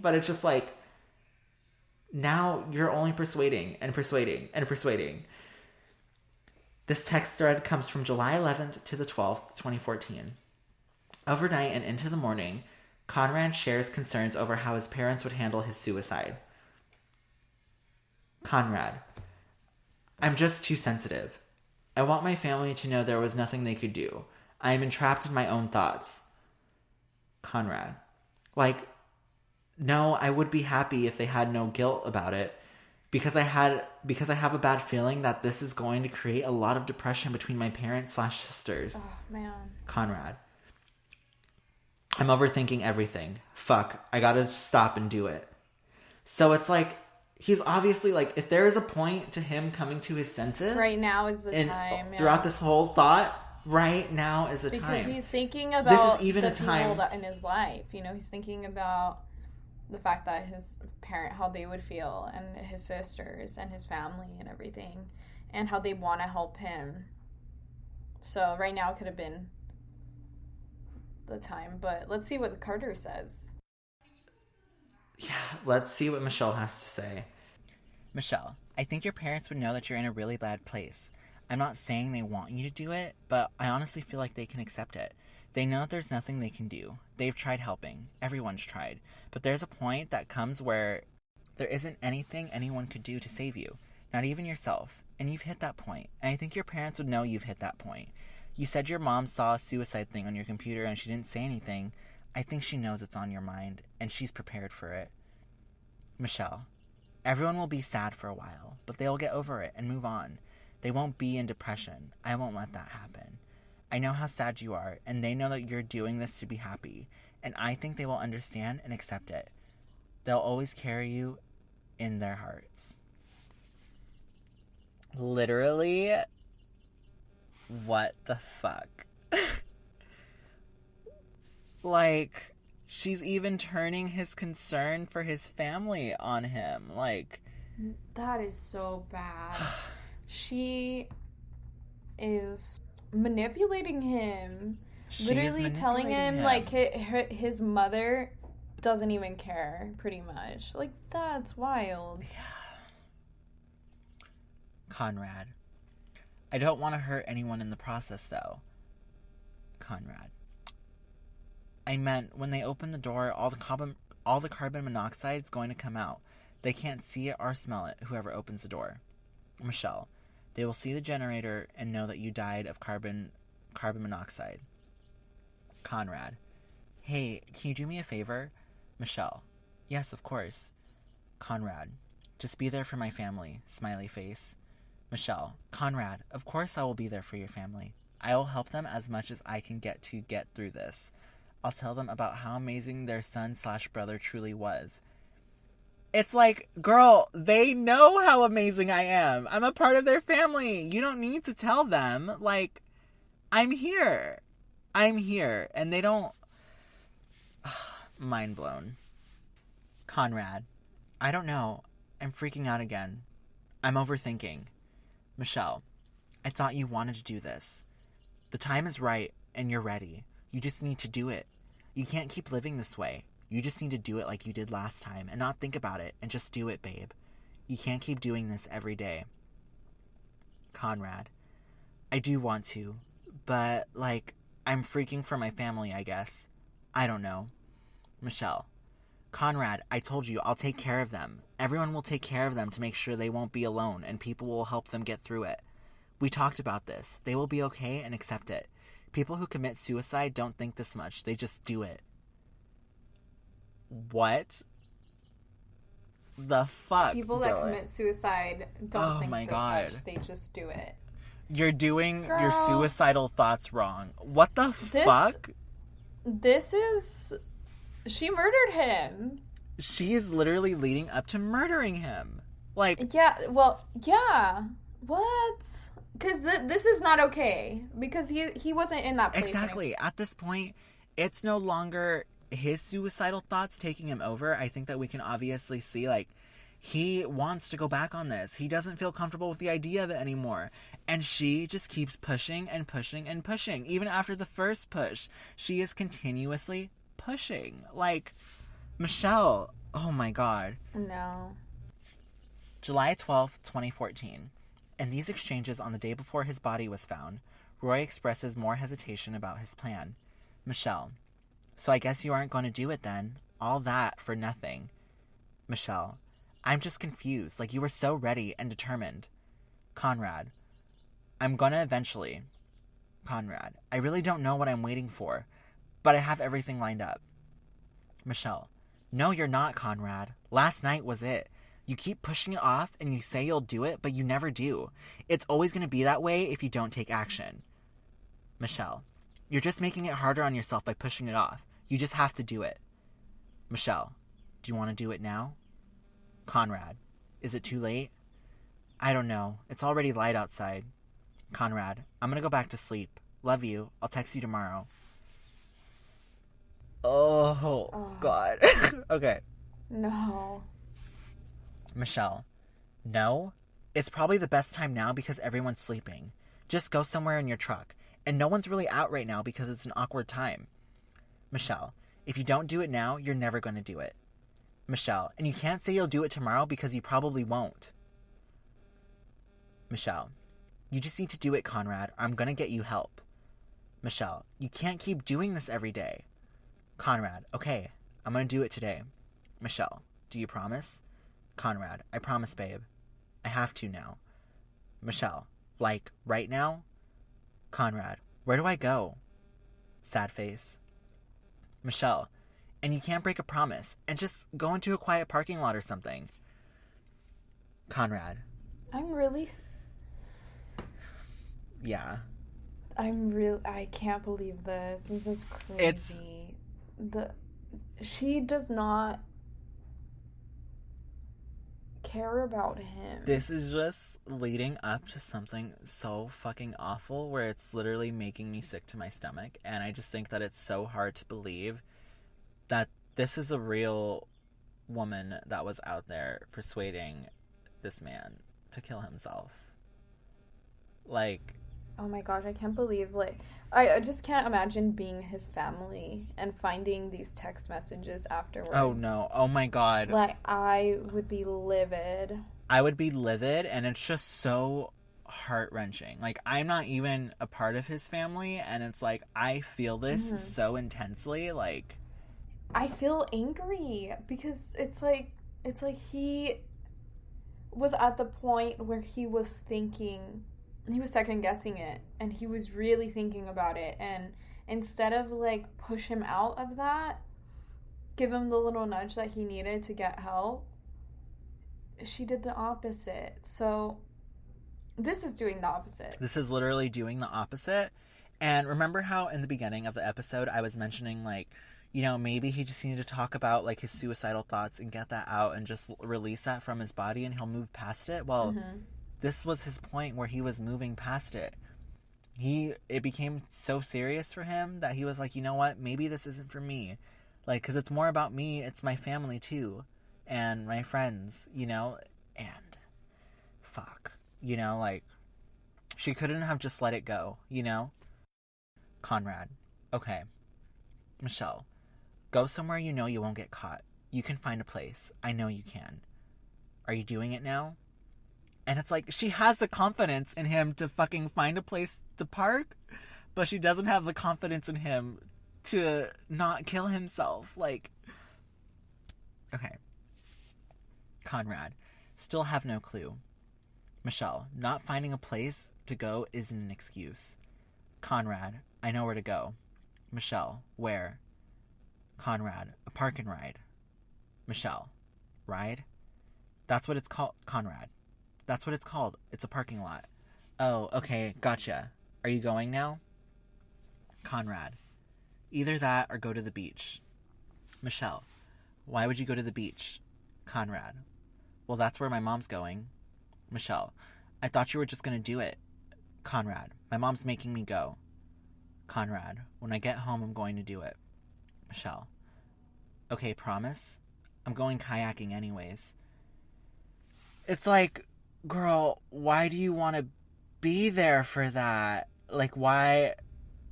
but it's just like, now you're only persuading and persuading and persuading. This text thread comes from July 11th to the 12th, 2014. Overnight and into the morning, Conrad shares concerns over how his parents would handle his suicide. Conrad, I'm just too sensitive. I want my family to know there was nothing they could do. I am entrapped in my own thoughts. Conrad, like, no, I would be happy if they had no guilt about it, because I have a bad feeling that this is going to create a lot of depression between my parents/sisters. Oh, man. Conrad, I'm overthinking everything. Fuck, I gotta stop and do it. So it's like, he's obviously like, if there is a point to him coming to his senses, right now is the time. Throughout this whole thought, right now is the time. Because he's thinking about this is even the a time people that in his life. You know, he's thinking about the fact that his parent, how they would feel, and his sisters and his family and everything, and how they want to help him. So right now could have been the time, but let's see what Carter says. Yeah, let's see what Michelle has to say. Michelle, I think your parents would know that you're in a really bad place. I'm not saying they want you to do it, but I honestly feel like they can accept it. They know that there's nothing they can do. They've tried helping. Everyone's tried. But there's a point that comes where there isn't anything anyone could do to save you. Not even yourself. And you've hit that point. And I think your parents would know you've hit that point. You said your mom saw a suicide thing on your computer and she didn't say anything. I think she knows it's on your mind, and she's prepared for it. Michelle, everyone will be sad for a while, but they'll get over it and move on. They won't be in depression. I won't let that happen. I know how sad you are, and they know that you're doing this to be happy, and I think they will understand and accept it. They'll always carry you in their hearts. Literally, what the fuck? Like, she's even turning his concern for his family on him. Like, that is so bad. She is manipulating him. Literally telling him, like, his mother doesn't even care, pretty much. Like, that's wild. Yeah. Conrad, I don't want to hurt anyone in the process, though. Conrad, I meant when they open the door, all the carbon monoxide is going to come out. They can't see it or smell it, whoever opens the door. Michelle, they will see the generator and know that you died of carbon monoxide. Conrad, hey, can you do me a favor? Michelle, yes, of course. Conrad, just be there for my family, smiley face. Michelle, Conrad, of course I will be there for your family. I will help them as much as I can get through this. I'll tell them about how amazing their son/brother truly was. It's like, girl, they know how amazing I am. I'm a part of their family. You don't need to tell them. Like, I'm here. And they don't... Mind blown. Conrad, I don't know. I'm freaking out again. I'm overthinking. Michelle, I thought you wanted to do this. The time is right, and you're ready. You just need to do it. You can't keep living this way. You just need to do it like you did last time and not think about it and just do it, babe. You can't keep doing this every day. Conrad, I do want to, but, like, I'm freaking for my family, I guess. I don't know. Michelle, Conrad, I told you I'll take care of them. Everyone will take care of them to make sure they won't be alone and people will help them get through it. We talked about this. They will be okay and accept it. People who commit suicide don't think this much. They just do it. What the fuck? People that commit suicide don't think this God. much. They just do it. You're doing your suicidal thoughts wrong. What the fuck? This is... She murdered him. She is literally leading up to murdering him. Like... Yeah, well, yeah. What? Because this is not okay. Because he wasn't in that place. Exactly. At this point, it's no longer his suicidal thoughts taking him over. I think that we can obviously see, like, he wants to go back on this. He doesn't feel comfortable with the idea of it anymore. And she just keeps pushing and pushing and pushing. Even after the first push, she is continuously pushing. Like, Michelle, Oh my god. No. July 12th, 2014. In these exchanges on the day before his body was found, Roy expresses more hesitation about his plan. Michelle: so I guess you aren't going to do it then? All that for nothing. Michelle: I'm just confused. Like, you were so ready and determined. Conrad: I'm gonna eventually. Conrad: I really don't know what I'm waiting for, but I have everything lined up. Michelle: No, you're not, Conrad. Last night was it. You keep pushing it off and you say you'll do it, but you never do. It's always going to be that way if you don't take action. Michelle: You're just making it harder on yourself by pushing it off. You just have to do it. Michelle: Do you want to do it now? Conrad: Is it too late? I don't know. It's already light outside. Conrad: I'm going to go back to sleep. Love you. I'll text you tomorrow. Oh. God. Okay. No. Michelle: No? It's probably the best time now because everyone's sleeping. Just go somewhere in your truck. And no one's really out right now because it's an awkward time. Michelle: If you don't do it now, you're never going to do it. Michelle: And you can't say you'll do it tomorrow because you probably won't. Michelle: You just need to do it, Conrad, or I'm going to get you help. Michelle: You can't keep doing this every day. Conrad: Okay, I'm going to do it today. Michelle: Do you promise? Conrad: I promise, babe. I have to now. Michelle: Like, right now? Conrad: Where do I go? Sad face. Michelle: And you can't break a promise, and just go into a quiet parking lot or something. Conrad: Yeah. I can't believe this. This is crazy. She does not care about him. This is just leading up to something so fucking awful where it's literally making me sick to my stomach. And I just think that it's so hard to believe that this is a real woman that was out there persuading this man to kill himself. Like, oh my gosh, I can't believe, like, I just can't imagine being his family and finding these text messages afterwards. oh no, oh my god. Like, I would be livid. I would be livid, and it's just so heart-wrenching. Like, I'm not even a part of his family, and it's like, I feel this so intensely, like... I feel angry, because it's like he was at the point where he was thinking... He was second-guessing it, and he was really thinking about it, and instead of, like, push him out of that, give him the little nudge that he needed to get help, she did the opposite. So, this is doing the opposite. This is literally doing the opposite, and remember how in the beginning of the episode I was mentioning, like, you know, maybe he just needed to talk about, like, his suicidal thoughts and get that out and just release that from his body and he'll move past it? Well... This was his point where he was moving past it. It became so serious for him that he was like, you know what? Maybe this isn't for me. Like, because it's more about me. It's my family, too. And my friends, you know? And, fuck. You know, like, she couldn't have just let it go, you know? Conrad: Okay. Michelle: Go somewhere you know you won't get caught. You can find a place. I know you can. Are you doing it now? And it's like, she has the confidence in him to fucking find a place to park, but she doesn't have the confidence in him to not kill himself. Like, okay. Conrad: Still have no clue. Michelle: Not finding a place to go isn't an excuse. Conrad: I know where to go. Michelle: Where? Conrad: A park and ride. Michelle: Ride? That's what it's called, Conrad. That's what it's called. It's a parking lot. Oh, okay, gotcha. Are you going now? Conrad: Either that or go to the beach. Michelle: Why would you go to the beach? Conrad: Well, that's where my mom's going. Michelle: I thought you were just going to do it. Conrad: My mom's making me go. Conrad: When I get home, I'm going to do it. Michelle: Okay, promise? I'm going kayaking anyways. It's like... Girl, why do you want to be there for that? Like, why?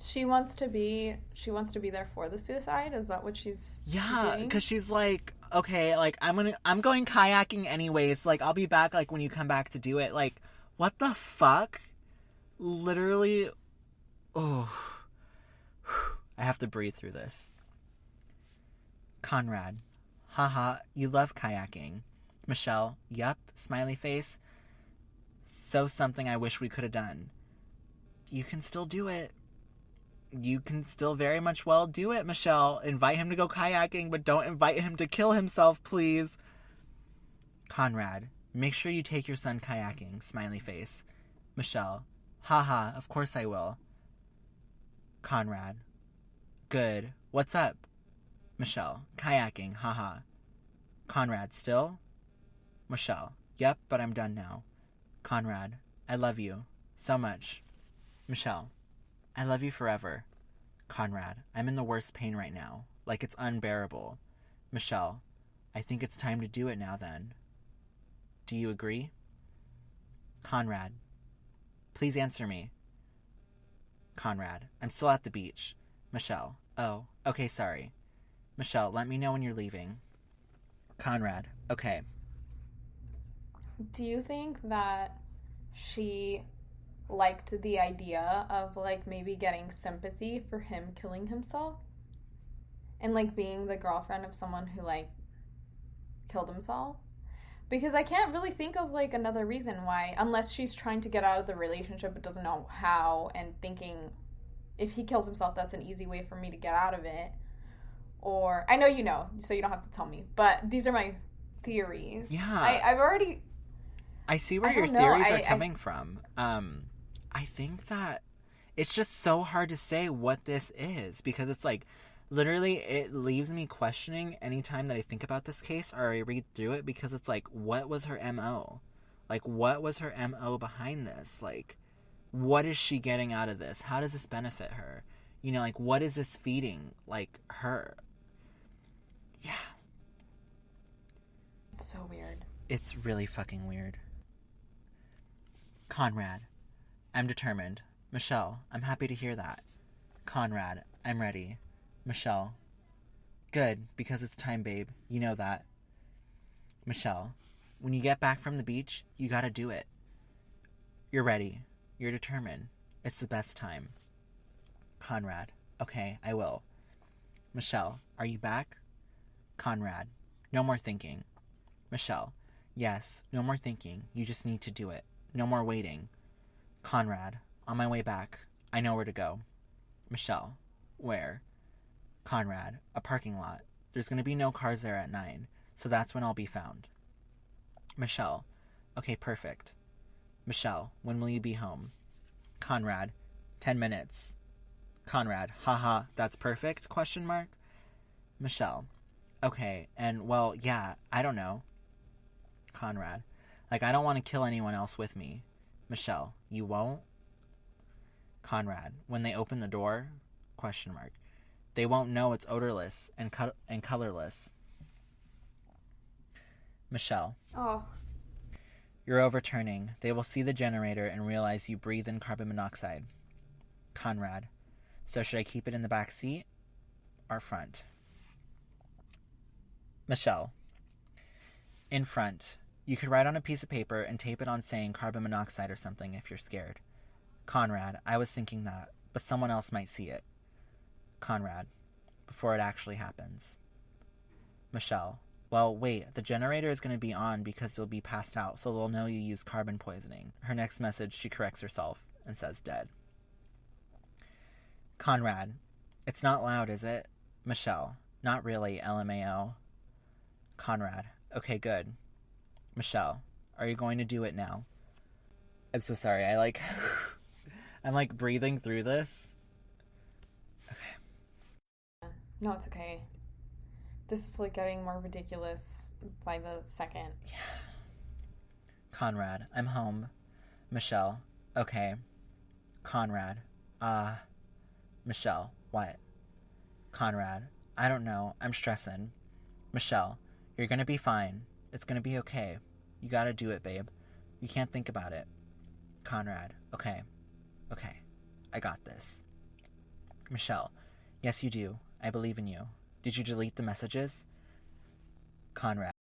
She wants to be there for the suicide? Is that what she's doing? Because she's like, okay, like, I'm going kayaking anyways. Like, I'll be back, like, when you come back to do it. Like, what the fuck? Literally, oh. I have to breathe through this. Conrad. Haha, you love kayaking. Michelle. Yup. Smiley face. So something I wish we could have done. You can still do it. You can still very much well do it, Michelle. Invite him to go kayaking, but don't invite him to kill himself, please. Conrad. Make sure you take your son kayaking. Smiley face. Michelle. Haha, of course I will. Conrad. Good. What's up? Michelle. Kayaking. Haha. Conrad. Still? Michelle. Yep, but I'm done now. Conrad. I love you. So much. Michelle. I love you forever. Conrad. I'm in the worst pain right now. Like it's unbearable. Michelle. I think it's time to do it now then. Do you agree? Conrad. Please answer me. Conrad. I'm still at the beach. Michelle. Oh, okay, sorry. Michelle, let me know when you're leaving. Conrad. Okay. Do you think that she liked the idea of, like, maybe getting sympathy for him killing himself? And, like, being the girlfriend of someone who, like, killed himself? Because I can't really think of, like, another reason why, unless she's trying to get out of the relationship but doesn't know how, and thinking, if he kills himself, that's an easy way for me to get out of it. Or, I know you know, so you don't have to tell me, but these are my theories. Yeah. I've already... I see where your theories are coming from. I think that it's just so hard to say what this is, because it's like, literally, it leaves me questioning anytime that I think about this case or I read through it, because it's like, what was her MO? Like, what was her MO behind this? Like, what is she getting out of this? How does this benefit her? You know, like, what is this feeding, like, her? Yeah. It's so weird. It's really fucking weird. Conrad. I'm determined. Michelle. I'm happy to hear that. Conrad. I'm ready. Michelle. Good, because it's time, babe. You know that. Michelle. When you get back from the beach, you gotta do it. You're ready. You're determined. It's the best time. Conrad. Okay, I will. Michelle. Are you back? Conrad. No more thinking. Michelle. Yes, no more thinking. You just need to do it. No more waiting. Conrad. On my way back. I know where to go. Michelle. Where? Conrad. A parking lot. There's going to be no cars there at 9, so that's when I'll be found. Michelle. Okay, perfect. Michelle. When will you be home? Conrad. 10 minutes. Conrad. Haha, that's perfect? Question mark. Michelle. Okay, and well, yeah, I don't know. Conrad. Like, I don't want to kill anyone else with me. Michelle. You won't? Conrad. When they open the door? Question mark. They won't know it's odorless and colorless. Michelle. Oh. You're overturning. They will see the generator and realize you breathe in carbon monoxide. Conrad. So should I keep it in the back seat or front? Michelle. In front. You could write on a piece of paper and tape it on saying carbon monoxide or something if you're scared. Conrad. I was thinking that, but someone else might see it. Conrad. Before it actually happens. Michelle. Well, wait, the generator is going to be on because you'll be passed out, so they'll know you used carbon poisoning. Her next message, she corrects herself and says dead. Conrad. It's not loud, is it? Michelle. Not really, LMAO. Conrad. Okay, good. Michelle. Are you going to do it now? I'm so sorry, I'm like breathing through this. Okay. No, it's okay. This is like getting more ridiculous by the second. Yeah. Conrad. I'm home. Michelle. Okay. Conrad. Michelle. What? Conrad. I don't know. I'm stressing. Michelle. You're gonna be fine. It's gonna be okay. You gotta do it, babe. You can't think about it. Conrad. Okay. Okay. I got this. Michelle. Yes, you do. I believe in you. Did you delete the messages? Conrad.